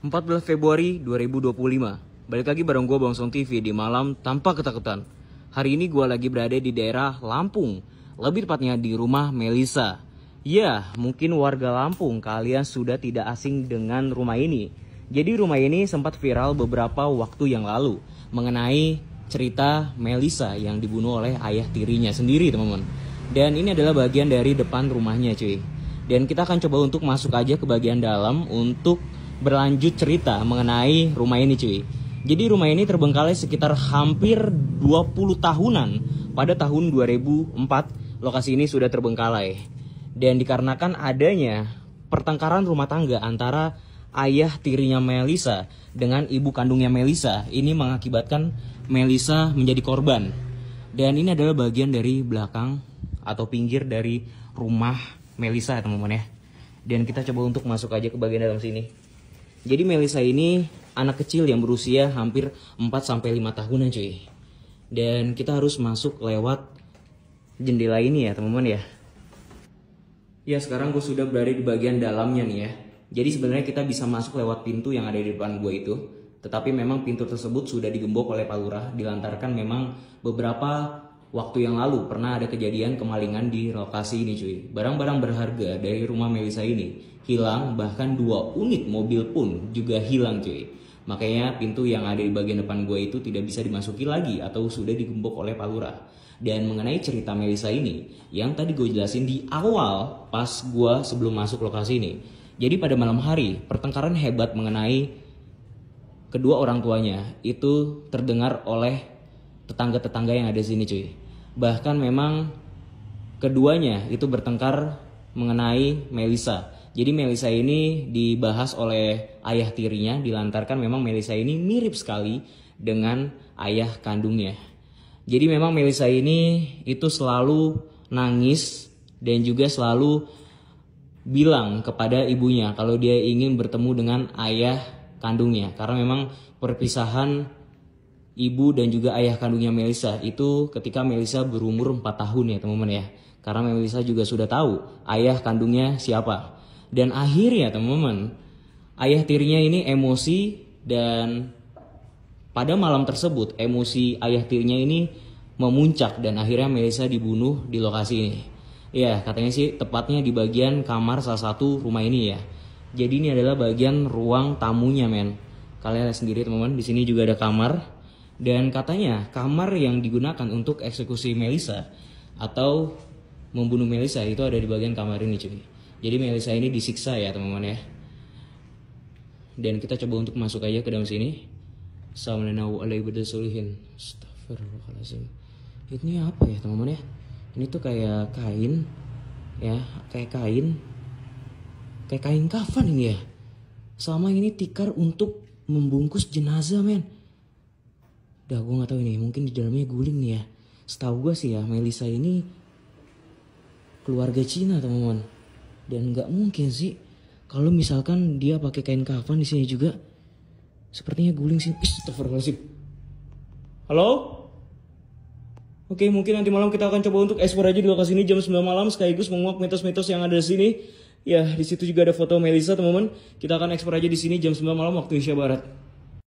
14 Februari 2025. Balik lagi bareng gue Bang Song TV di malam tanpa ketakutan. Hari ini gue lagi berada di daerah Lampung, lebih tepatnya di rumah Melisa. Ya, mungkin warga Lampung kalian sudah tidak asing dengan rumah ini. Jadi rumah ini sempat viral beberapa waktu yang lalu mengenai cerita Melisa yang dibunuh oleh ayah tirinya sendiri, teman-teman. Dan ini adalah bagian dari depan rumahnya, cuy. Dan kita akan coba untuk masuk aja ke bagian dalam untuk berlanjut cerita mengenai rumah ini, cuy. Jadi rumah ini terbengkalai sekitar hampir 20 tahunan. Pada tahun 2004 lokasi ini sudah terbengkalai. Dan dikarenakan adanya pertengkaran rumah tangga antara ayah tirinya Melisa dengan ibu kandungnya Melisa, ini mengakibatkan Melisa menjadi korban. Dan ini adalah bagian dari belakang atau pinggir dari rumah Melisa, teman-teman ya. Dan kita coba untuk masuk aja ke bagian dalam sini. Jadi Melisa ini anak kecil yang berusia hampir 4-5 tahunan, cuy. Dan kita harus masuk lewat jendela ini ya, teman-teman ya. Ya, sekarang gue sudah berada di bagian dalamnya nih ya. Jadi sebenarnya kita bisa masuk lewat pintu yang ada di depan gue itu. Tetapi memang pintu tersebut sudah digembok oleh Pak Lurah, dilantarkan memang beberapa waktu yang lalu pernah ada kejadian kemalingan di lokasi ini, cuy. Barang-barang berharga dari rumah Melisa ini hilang, bahkan 2 unit mobil pun juga hilang, cuy. Makanya pintu yang ada di bagian depan gue itu tidak bisa dimasuki lagi atau sudah digembok oleh Pak Lurah. Dan mengenai cerita Melisa ini yang tadi gue jelasin di awal pas gue sebelum masuk lokasi ini. Jadi pada malam hari pertengkaran hebat mengenai kedua orang tuanya itu terdengar oleh tetangga-tetangga yang ada di sini, cuy. Bahkan memang keduanya itu bertengkar mengenai Melisa. Jadi Melisa ini dibahas oleh ayah tirinya, dilantarkan memang Melisa ini mirip sekali dengan ayah kandungnya. Jadi memang Melisa ini itu selalu nangis dan juga selalu bilang kepada ibunya kalau dia ingin bertemu dengan ayah kandungnya. Karena memang perpisahan ibu dan juga ayah kandungnya Melisa itu ketika Melisa berumur 4 tahun ya, teman-teman ya. Karena Melisa juga sudah tahu ayah kandungnya siapa. Dan akhirnya, teman-teman, ayah tirinya ini emosi dan pada malam tersebut emosi ayah tirinya ini memuncak dan akhirnya Melisa dibunuh di lokasi ini. Ya, katanya sih tepatnya di bagian kamar salah satu rumah ini ya. Jadi ini adalah bagian ruang tamunya, men. Kalian lihat sendiri, teman-teman, di sini juga ada kamar. Dan katanya kamar yang digunakan untuk eksekusi Melisa atau membunuh Melisa itu ada di bagian kamar ini, cuy. Jadi Melisa ini disiksa ya, teman-teman ya. Dan kita coba untuk masuk aja ke dalam sini. Astagfirullahaladzim. Ini apa ya, teman-teman ya? Ini tuh kayak kain ya, kayak kain kafan ini ya. Sama ini tikar untuk membungkus jenazah, men. Dah, gue nggak tahu ini, mungkin di dalamnya guling nih ya. Setahu gue sih ya, Melisa ini keluarga Cina, teman-teman. Dan nggak mungkin sih kalau misalkan dia pakai kain kafan di sini juga. Sepertinya guling sih. Astagfirullahaladzim. Halo? Oke, mungkin nanti malam kita akan coba untuk explore aja di lokasi ini jam 9 malam sekaligus menguak mitos-mitos yang ada di sini. Ya, di situ juga ada foto Melisa, teman-teman. Kita akan explore aja di sini jam 9 malam waktu Indonesia Barat.